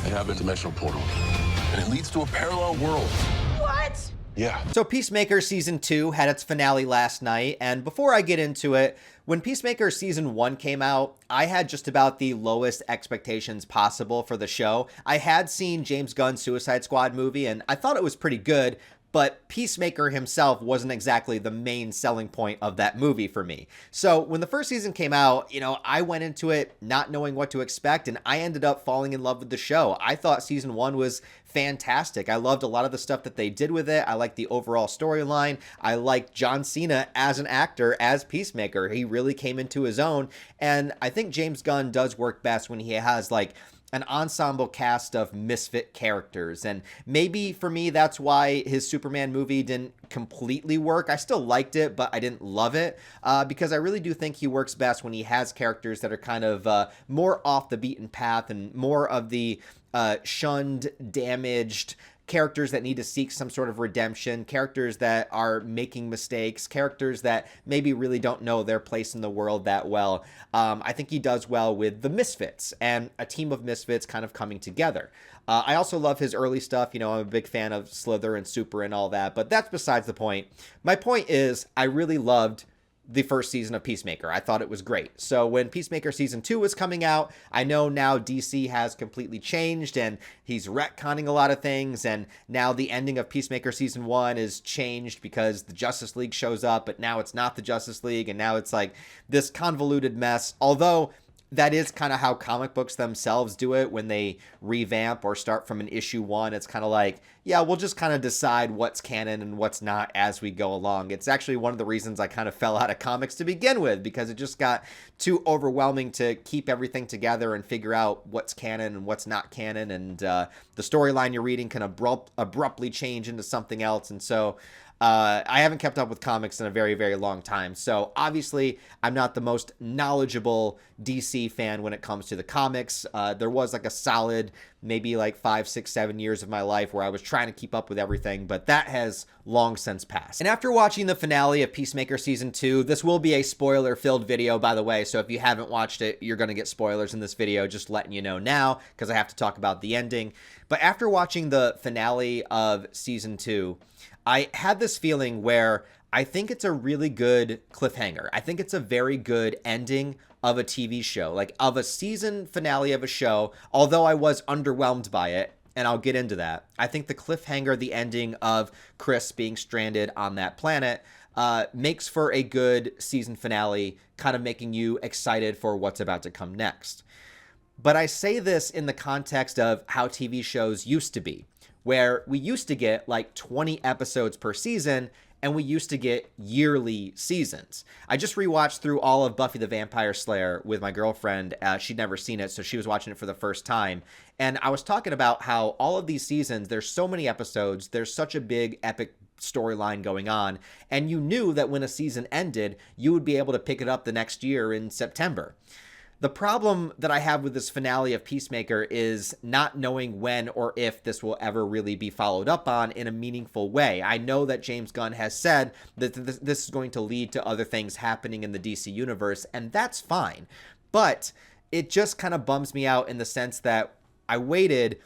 I have a dimensional portal, and it leads to a parallel world. What? Yeah. So Peacemaker Season 2 had its finale last night, and before I get into it, when Peacemaker Season 1 came out, I had just about the lowest expectations possible for the show. I had seen James Gunn's Suicide Squad movie, and I thought it was pretty good, but Peacemaker himself wasn't exactly the main selling point of that movie for me. So when the first season came out, I went into it not knowing what to expect, and I ended up falling in love with the show. I thought Season 1 was fantastic. I loved a lot of the stuff that they did with it. I liked the overall storyline. I liked John Cena as an actor, as Peacemaker. He really came into his own, and I think James Gunn does work best when he has an ensemble cast of misfit characters. And maybe for me, that's why his Superman movie didn't completely work. I still liked it, but I didn't love it because I really do think he works best when he has characters that are kind of more off the beaten path and more of the shunned, damaged characters that need to seek some sort of redemption, characters that are making mistakes, characters that maybe really don't know their place in the world that well. I think he does well with the misfits and a team of misfits kind of coming together. I also love his early stuff. I'm a big fan of Slither and Super and all that, but that's besides the point. My point is I really loved the first season of Peacemaker. I thought it was great. So when Peacemaker Season 2 was coming out, I know now DC has completely changed and he's retconning a lot of things, and now the ending of Peacemaker Season 1 is changed because the Justice League shows up, but now it's not the Justice League, and now it's like this convoluted mess. Although that is kind of how comic books themselves do it when they revamp or start from an issue 1. It's kind of like, yeah, we'll just kind of decide what's canon and what's not as we go along. It's actually one of the reasons I kind of fell out of comics to begin with, because it just got too overwhelming to keep everything together and figure out what's canon and what's not canon. And the storyline you're reading can abruptly change into something else. And so I haven't kept up with comics in a very, very long time. So obviously I'm not the most knowledgeable DC fan when it comes to the comics. There was a solid maybe 5, 6, 7 years of my life where I was trying to keep up with everything, but that has long since passed. And after watching the finale of Peacemaker Season 2, this will be a spoiler-filled video, by the way, so if you haven't watched it, you're going to get spoilers in this video, just letting you know now, because I have to talk about the ending. But after watching the finale of Season 2, I had this feeling where I think it's a really good cliffhanger. I think it's a very good ending of a TV show, of a season finale of a show, although I was underwhelmed by it, and I'll get into that. I think the cliffhanger, the ending of Chris being stranded on that planet, makes for a good season finale, kind of making you excited for what's about to come next. But I say this in the context of how TV shows used to be, where we used to get 20 episodes per season, and we used to get yearly seasons. I just rewatched through all of Buffy the Vampire Slayer with my girlfriend. She'd never seen it, so she was watching it for the first time. And I was talking about how all of these seasons, there's so many episodes, there's such a big, epic storyline going on, and you knew that when a season ended, you would be able to pick it up the next year in September. The problem that I have with this finale of Peacemaker is not knowing when or if this will ever really be followed up on in a meaningful way. I know that James Gunn has said that this is going to lead to other things happening in the DC universe, and that's fine. But it just kind of bums me out in the sense that I waited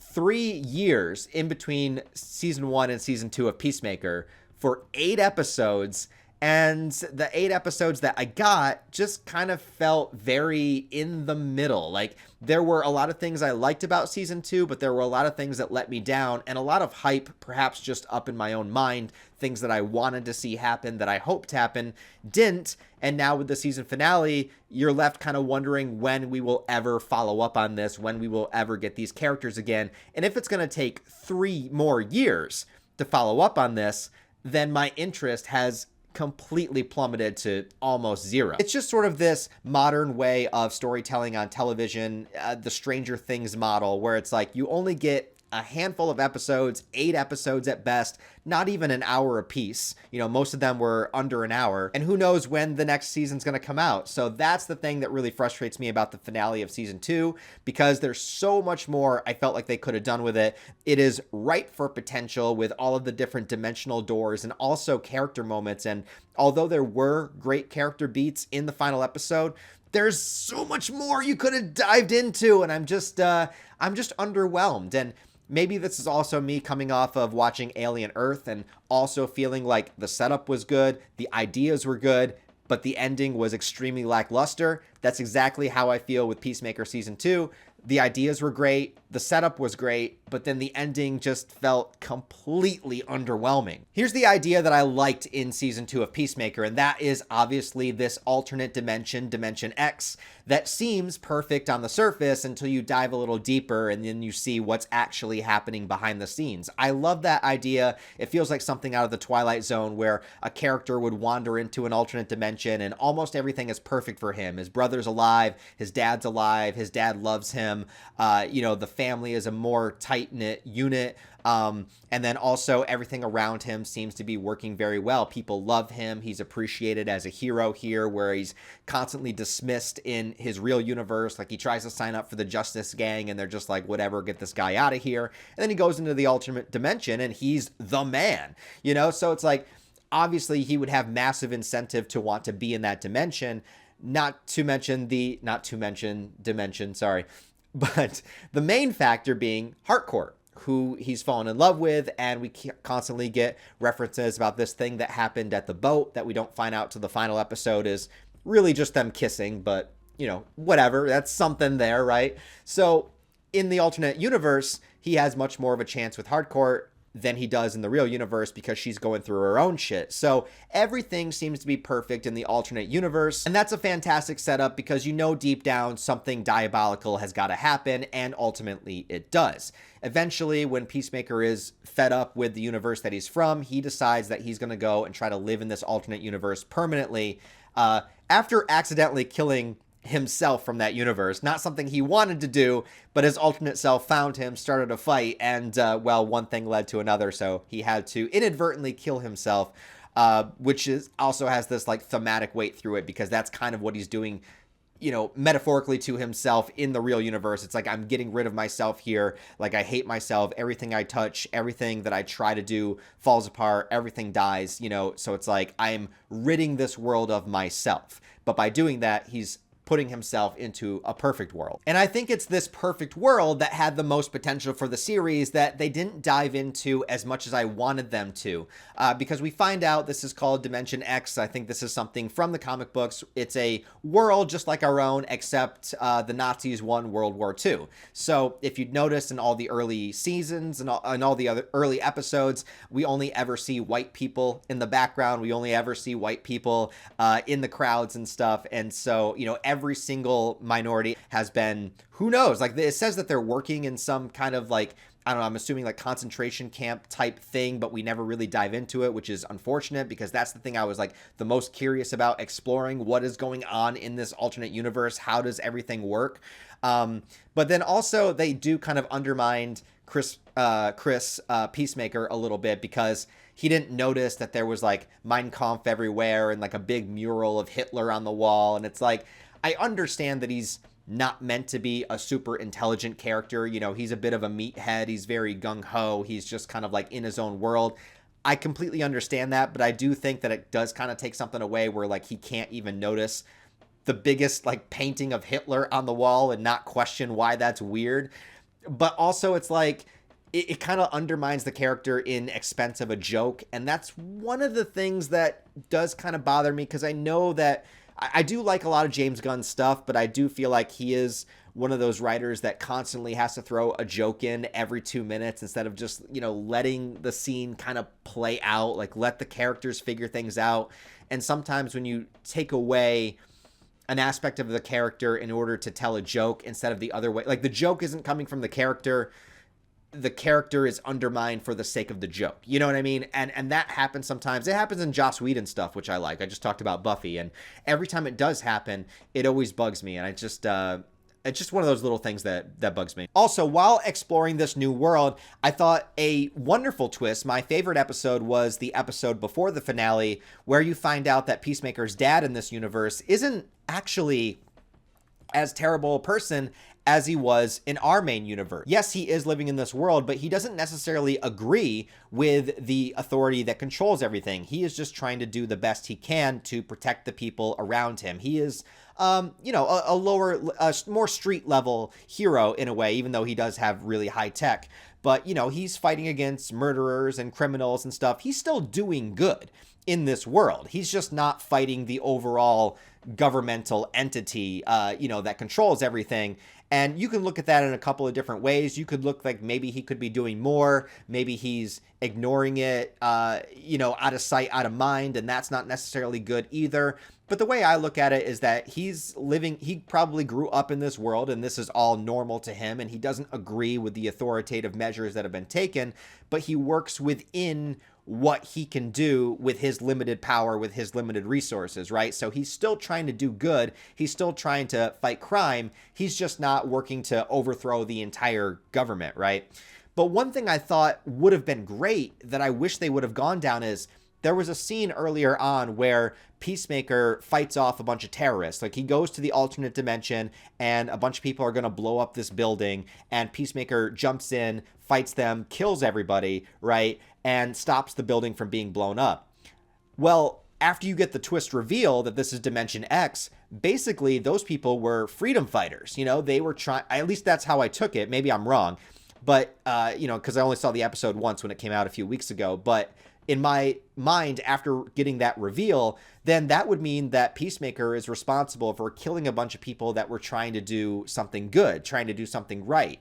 3 years in between Season 1 and Season 2 of Peacemaker for 8 episodes, and the 8 episodes that I got just kind of felt very in the middle. There were a lot of things I liked about Season 2, but there were a lot of things that let me down, and a lot of hype perhaps just up in my own mind, things that I wanted to see happen, that I hoped happen, didn't. And now with the season finale, you're left kind of wondering when we will ever follow up on this, when we will ever get these characters again. And if it's going to take 3 more years to follow up on this, then my interest has completely plummeted to almost zero. It's just sort of this modern way of storytelling on television, the Stranger Things model, where it's you only get a handful of episodes, 8 episodes at best, not even an hour apiece. Most of them were under an hour, and who knows when the next season's going to come out. So that's the thing that really frustrates me about the finale of Season 2, because there's so much more I felt like they could have done with it. It is ripe for potential with all of the different dimensional doors and also character moments. And although there were great character beats in the final episode, there's so much more you could have dived into, and I'm just underwhelmed. And maybe this is also me coming off of watching Alien Earth and also feeling like the setup was good, the ideas were good, but the ending was extremely lackluster. That's exactly how I feel with Peacemaker Season 2. The ideas were great, the setup was great, but then the ending just felt completely underwhelming. Here's the idea that I liked in Season 2 of Peacemaker, and that is obviously this alternate dimension, Dimension X, that seems perfect on the surface until you dive a little deeper and then you see what's actually happening behind the scenes. I love that idea. It feels like something out of the Twilight Zone where a character would wander into an alternate dimension and almost everything is perfect for him. His brother's alive, his dad's alive, his dad loves him. The family is a more tight-knit unit. And then also everything around him seems to be working very well. People love him. He's appreciated as a hero here, where he's constantly dismissed in his real universe. Like, he tries to sign up for the Justice Gang and they're just like, whatever, get this guy out of here. And then he goes into the alternate dimension and he's the man, So it's like, obviously he would have massive incentive to want to be in that dimension, not to mention dimension, sorry. But the main factor being Harcourt, who he's fallen in love with, and we constantly get references about this thing that happened at the boat that we don't find out till the final episode is really just them kissing, but, whatever, that's something there, right? So in the alternate universe, he has much more of a chance with Harcourt than he does in the real universe because she's going through her own shit. So everything seems to be perfect in the alternate universe. And that's a fantastic setup because deep down something diabolical has got to happen, and ultimately it does. Eventually, when Peacemaker is fed up with the universe that he's from, he decides that he's going to go and try to live in this alternate universe permanently after accidentally killing himself from that universe. Not something he wanted to do, but his alternate self found him, started a fight, and one thing led to another, so he had to inadvertently kill himself, which also has this like thematic weight through it, because that's kind of what he's doing, metaphorically to himself in the real universe. It's like, I'm getting rid of myself here. Like, I hate myself. Everything I touch, everything that I try to do falls apart. Everything dies, so it's like, I'm ridding this world of myself. But by doing that, he's putting himself into a perfect world. And I think it's this perfect world that had the most potential for the series that they didn't dive into as much as I wanted them to, because we find out this is called Dimension X. I think this is something from the comic books. It's a world just like our own, except the Nazis won World War II. So if you'd notice in all the early seasons and all the other early episodes, we only ever see white people in the background. We only ever see white people in the crowds and stuff. And so, every single minority has been, who knows, like, it says that they're working in some kind of like, I don't know, I'm assuming like concentration camp type thing, but we never really dive into it, which is unfortunate, because that's the thing I was like the most curious about exploring. What is going on in this alternate universe? How does everything work? But then also they do kind of undermine Chris Peacemaker a little bit, because he didn't notice that there was like Mein Kampf everywhere and like a big mural of Hitler on the wall. And it's like, I understand that he's not meant to be a super intelligent character. He's a bit of a meathead. He's very gung-ho. He's just kind of like in his own world. I completely understand that, but I do think that it does kind of take something away where like he can't even notice the biggest like painting of Hitler on the wall and not question why that's weird. But also it's like, it kind of undermines the character in expense of a joke. And that's one of the things that does kind of bother me, because I know that I do like a lot of James Gunn stuff, but I do feel like he is one of those writers that constantly has to throw a joke in every 2 minutes instead of just, letting the scene kind of play out, like let the characters figure things out. And sometimes when you take away an aspect of the character in order to tell a joke instead of the other way, like the joke isn't coming from the character is undermined for the sake of the joke. You know what I mean? And that happens sometimes. It happens in Joss Whedon stuff, which I like. I just talked about Buffy, and every time it does happen, it always bugs me. And it's just one of those little things that bugs me. Also, while exploring this new world, I thought a wonderful twist. My favorite episode was the episode before the finale, where you find out that Peacemaker's dad in this universe isn't actually as terrible a person as he was in our main universe. Yes, he is living in this world, but he doesn't necessarily agree with the authority that controls everything. He is just trying to do the best he can to protect the people around him. He is a lower, more street level hero in a way, even though he does have really high tech. But, he's fighting against murderers and criminals and stuff. He's still doing good in this world. He's just not fighting the overall governmental entity, that controls everything. And you can look at that in a couple of different ways. You could look like maybe he could be doing more. Maybe he's ignoring it, out of sight, out of mind. And that's not necessarily good either. But the way I look at it is that he probably grew up in this world and this is all normal to him. And he doesn't agree with the authoritative measures that have been taken, but he works within what he can do with his limited power, with his limited resources, right? So he's still trying to do good. He's still trying to fight crime. He's just not working to overthrow the entire government, right? But one thing I thought would have been great that I wish they would have gone down is there was a scene earlier on where Peacemaker fights off a bunch of terrorists. Like, he goes to the alternate dimension and a bunch of people are going to blow up this building, and Peacemaker jumps in, fights them, kills everybody, right? And stops the building from being blown up. Well, after you get the twist reveal that this is Dimension X, basically those people were freedom fighters. They were trying, at least that's how I took it. Maybe I'm wrong, but, because I only saw the episode once when it came out a few weeks ago. But in my mind, after getting that reveal, then that would mean that Peacemaker is responsible for killing a bunch of people that were trying to do something good, trying to do something right,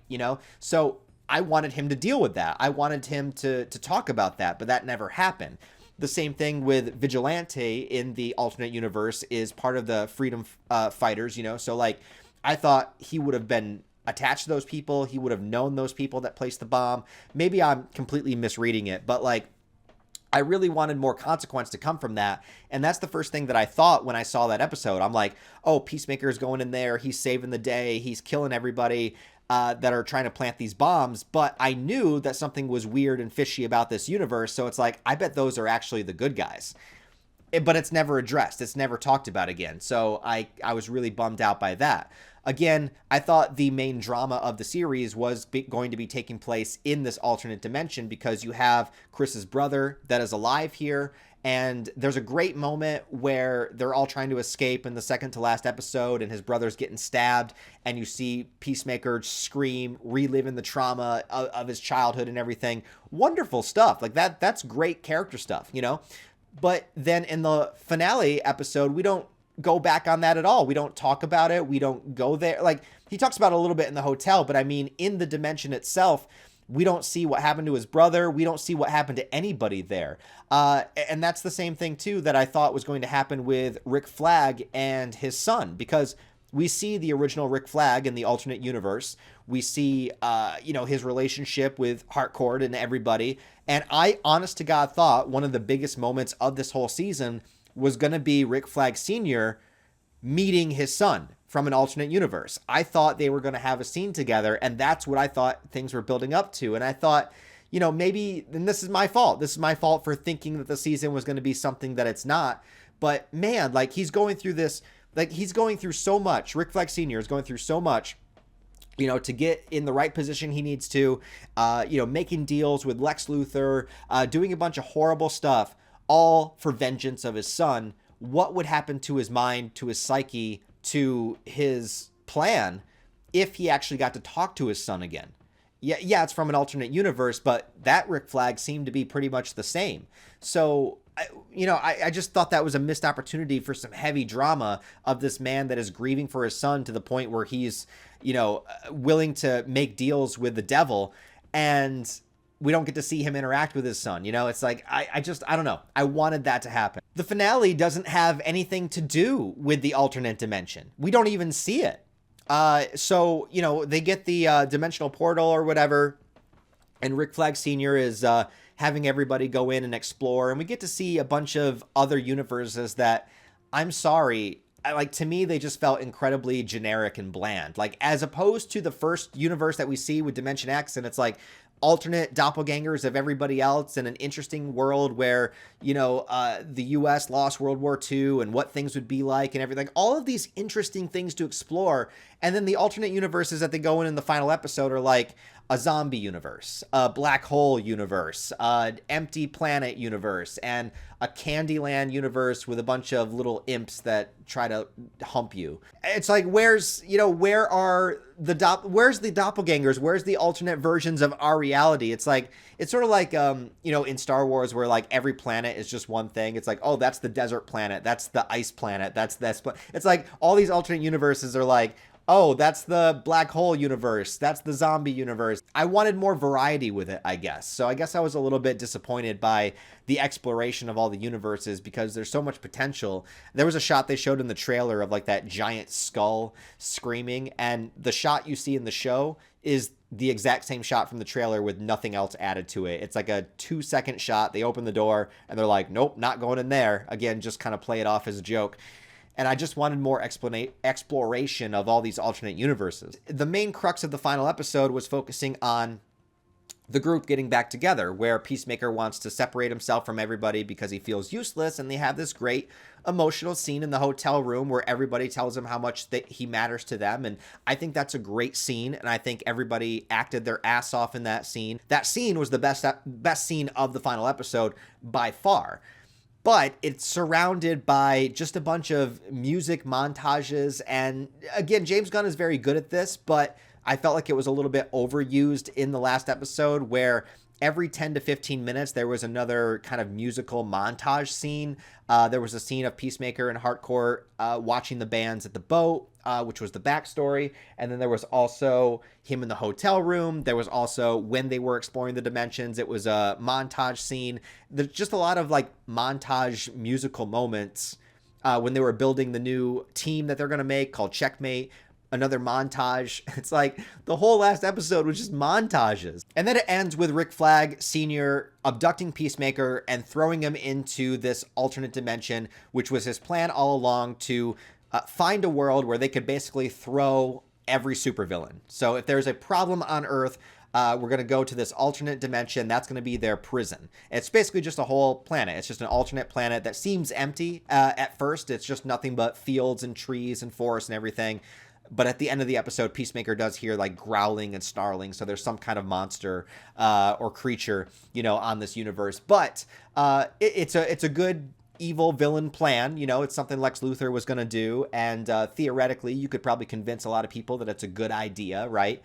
So I wanted him to deal with that. I wanted him to talk about that, but that never happened. The same thing with Vigilante in the alternate universe is part of the freedom fighters, So, like, I thought he would have been attached to those people. He would have known those people that placed the bomb. Maybe I'm completely misreading it, but, like, I really wanted more consequence to come from that. And that's the first thing that I thought when I saw that episode. I'm like, oh, Peacemaker's going in there. He's saving the day. He's killing everybody that are trying to plant these bombs. But I knew that something was weird and fishy about this universe. So it's like, I bet those are actually the good guys. But it's never addressed. It's never talked about again. So I was really bummed out by that. Again, I thought the main drama of the series was going to be taking place in this alternate dimension because you have Chris's brother that is alive here. And there's a great moment where they're all trying to escape in the second to last episode and his brother's getting stabbed. And you see Peacemaker scream, reliving the trauma of his childhood and everything. Wonderful stuff. Like that's great character stuff, But then in the finale episode, we don't go back on that at all. We don't talk about it. We don't go there. Like, he talks about it a little bit in the hotel, but I mean, in the dimension itself, we don't see what happened to his brother. We don't see what happened to anybody there. And that's the same thing, too, that I thought was going to happen with Rick Flag and his son, because we see the original Rick Flag in the alternate universe. We see, his relationship with Harcourt and everybody. And I, honest to God, thought one of the biggest moments of this whole season was going to be Rick Flag Sr. meeting his son from an alternate universe. I thought they were going to have a scene together, and that's what I thought things were building up to. And I thought, maybe, and this is my fault. This is my fault for thinking that the season was going to be something that it's not. But man, like, he's going through this, like, he's going through so much. Rick Flag Sr. is going through so much, to get in the right position he needs to, making deals with Lex Luthor, doing a bunch of horrible stuff, all for vengeance of his son. What would happen to his mind, to his psyche, to his plan if he actually got to talk to his son again? Yeah, it's from an alternate universe, but that Rick Flag seemed to be pretty much the same. So, I just thought that was a missed opportunity for some heavy drama of this man that is grieving for his son to the point where he's, willing to make deals with the devil, and we don't get to see him interact with his son. It's like, I don't know. I wanted that to happen. The finale doesn't have anything to do with the alternate dimension. We don't even see it. So, they get the dimensional portal or whatever, and Rick Flag Sr. is having everybody go in and explore, and we get to see a bunch of other universes that, I'm sorry, to me, they just felt incredibly generic and bland. Like, as opposed to the first universe that we see with Dimension X, and it's like alternate doppelgangers of everybody else in an interesting world where, the U.S. lost World War II and what things would be like and everything. All of these interesting things to explore. And then the alternate universes that they go in the final episode are like, a zombie universe, a black hole universe, an empty planet universe, and a Candyland universe with a bunch of little imps that try to hump you. It's like, where's the doppelgangers? Where's the alternate versions of our reality? It's like, it's sort of like, in Star Wars, where like every planet is just one thing. It's like, oh, that's the desert planet. That's the ice planet. That's this. It's like all these alternate universes are like, oh, that's the black hole universe. That's the zombie universe. I wanted more variety with it, I guess. So I guess I was a little bit disappointed by the exploration of all the universes because there's so much potential. There was a shot they showed in the trailer of like that giant skull screaming, and the shot you see in the show is the exact same shot from the trailer with nothing else added to it. It's like a 2-second shot. They open the door and they're like, nope, not going in there. Again, just kind of play it off as a joke. And I just wanted more exploration of all these alternate universes. The main crux of the final episode was focusing on the group getting back together, where Peacemaker wants to separate himself from everybody because he feels useless, and they have this great emotional scene in the hotel room where everybody tells him how much he matters to them, and I think that's a great scene, and I think everybody acted their ass off in that scene. That scene was the best scene of the final episode by far. But it's surrounded by just a bunch of music montages. And again, James Gunn is very good at this, but I felt like it was a little bit overused in the last episode, where every 10 to 15 minutes, there was another kind of musical montage scene. There was a scene of Peacemaker and Hardcore watching the bands at the boat, which was the backstory. And then there was also him in the hotel room. There was also when they were exploring the dimensions, it was a montage scene. There's just a lot of like montage musical moments when they were building the new team that they're going to make called Checkmate. Another montage. It's like the whole last episode was just montages. And then it ends with Rick Flag Sr. abducting Peacemaker and throwing him into this alternate dimension, which was his plan all along, to find a world where they could basically throw every supervillain. So if there's a problem on Earth, we're going to go to this alternate dimension. That's going to be their prison. It's basically just a whole planet. It's just an alternate planet that seems empty at first. It's just nothing but fields and trees and forests and everything. But at the end of the episode, Peacemaker does hear like growling and snarling. So there's some kind of monster or creature, on this universe. But it's a good evil villain plan. It's something Lex Luthor was going to do. And theoretically, you could probably convince a lot of people that it's a good idea, right?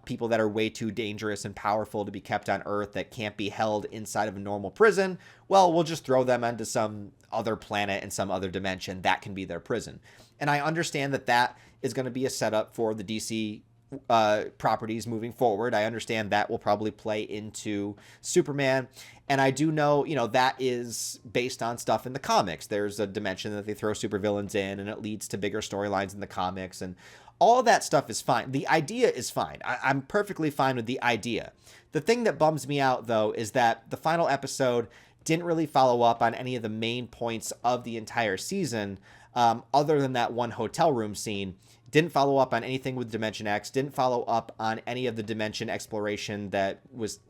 People that are way too dangerous and powerful to be kept on Earth, that can't be held inside of a normal prison. Well, we'll just throw them onto some other planet in some other dimension. That can be their prison. And I understand that is going to be a setup for the DC properties moving forward. I understand that will probably play into Superman. And I do know, that is based on stuff in the comics. There's a dimension that they throw supervillains in, and it leads to bigger storylines in the comics. And all that stuff is fine. The idea is fine. I'm perfectly fine with the idea. The thing that bums me out, though, is that the final episode didn't really follow up on any of the main points of the entire season, other than that one hotel room scene. Didn't follow up on anything with Dimension X, didn't follow up on any of the dimension exploration that was,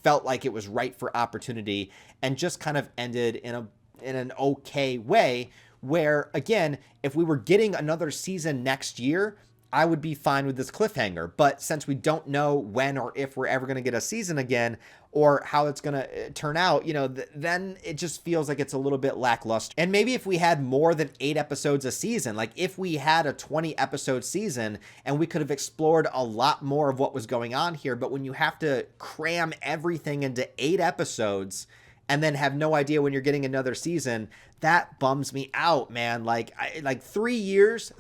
felt like it was right for opportunity, and just kind of ended in an okay way, where, again, if we were getting another season next year, I would be fine with this cliffhanger. But since we don't know when or if we're ever going to get a season again, or how it's going to turn out, then it just feels like it's a little bit lackluster. And maybe if we had more than 8 episodes a season, like if we had a 20 episode season, and we could have explored a lot more of what was going on here. But when you have to cram everything into 8 episodes and then have no idea when you're getting another season, that bums me out, man. Like 3 years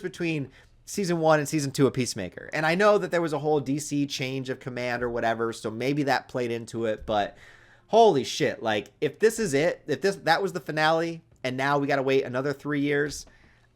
between season 1 and season 2 of Peacemaker. And I know that there was a whole DC change of command or whatever, so maybe that played into it, but holy shit, like if this is it, that was the finale, and now we got to wait another 3 years,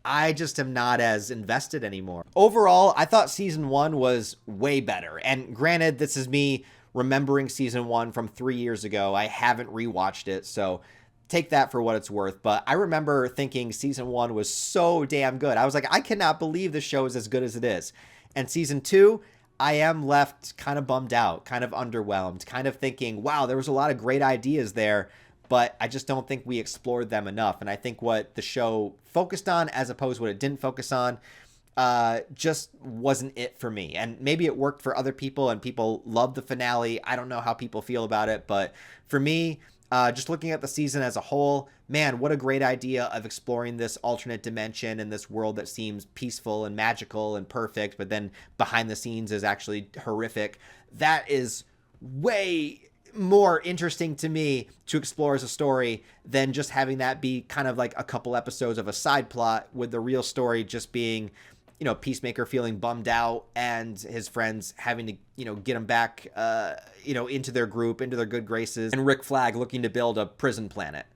I just am not as invested anymore. Overall, I thought season 1 was way better. And granted, this is me remembering season 1 from 3 years ago. I haven't rewatched it, so take that for what it's worth. But I remember thinking season 1 was so damn good. I was like, I cannot believe this show is as good as it is. And season 2, I am left kind of bummed out, kind of underwhelmed, kind of thinking, wow, there was a lot of great ideas there, but I just don't think we explored them enough. And I think what the show focused on, as opposed to what it didn't focus on, just wasn't it for me. And maybe it worked for other people and people loved the finale. I don't know how people feel about it, but for me, just looking at the season as a whole, man, what a great idea of exploring this alternate dimension and this world that seems peaceful and magical and perfect, but then behind the scenes is actually horrific. That is way more interesting to me to explore as a story than just having that be kind of like a couple episodes of a side plot, with the real story just being, you know, Peacemaker feeling bummed out and his friends having to, you know, get him back, into their group, into their good graces, and Rick Flag looking to build a prison planet.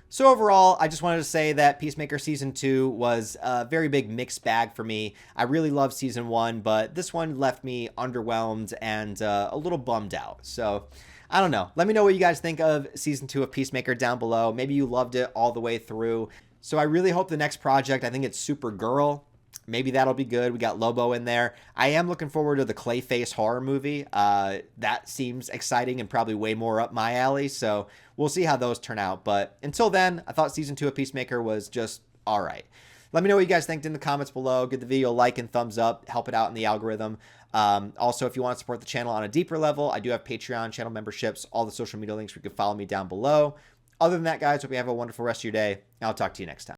So overall, I just wanted to say that Peacemaker Season 2 was a very big mixed bag for me. I really loved Season 1, but this one left me underwhelmed and a little bummed out. So I don't know. Let me know what you guys think of Season 2 of Peacemaker down below. Maybe you loved it all the way through. So I really hope the next project, I think it's Supergirl. Maybe that'll be good. We got Lobo in there. I am looking forward to the Clayface horror movie. That seems exciting and probably way more up my alley. So we'll see how those turn out. But until then, I thought Season 2 of Peacemaker was just all right. Let me know what you guys think in the comments below. Give the video a like and thumbs up. Help it out in the algorithm. Also, if you want to support the channel on a deeper level, I do have Patreon channel memberships, all the social media links where you can follow me down below. Other than that, guys, hope you have a wonderful rest of your day. And I'll talk to you next time.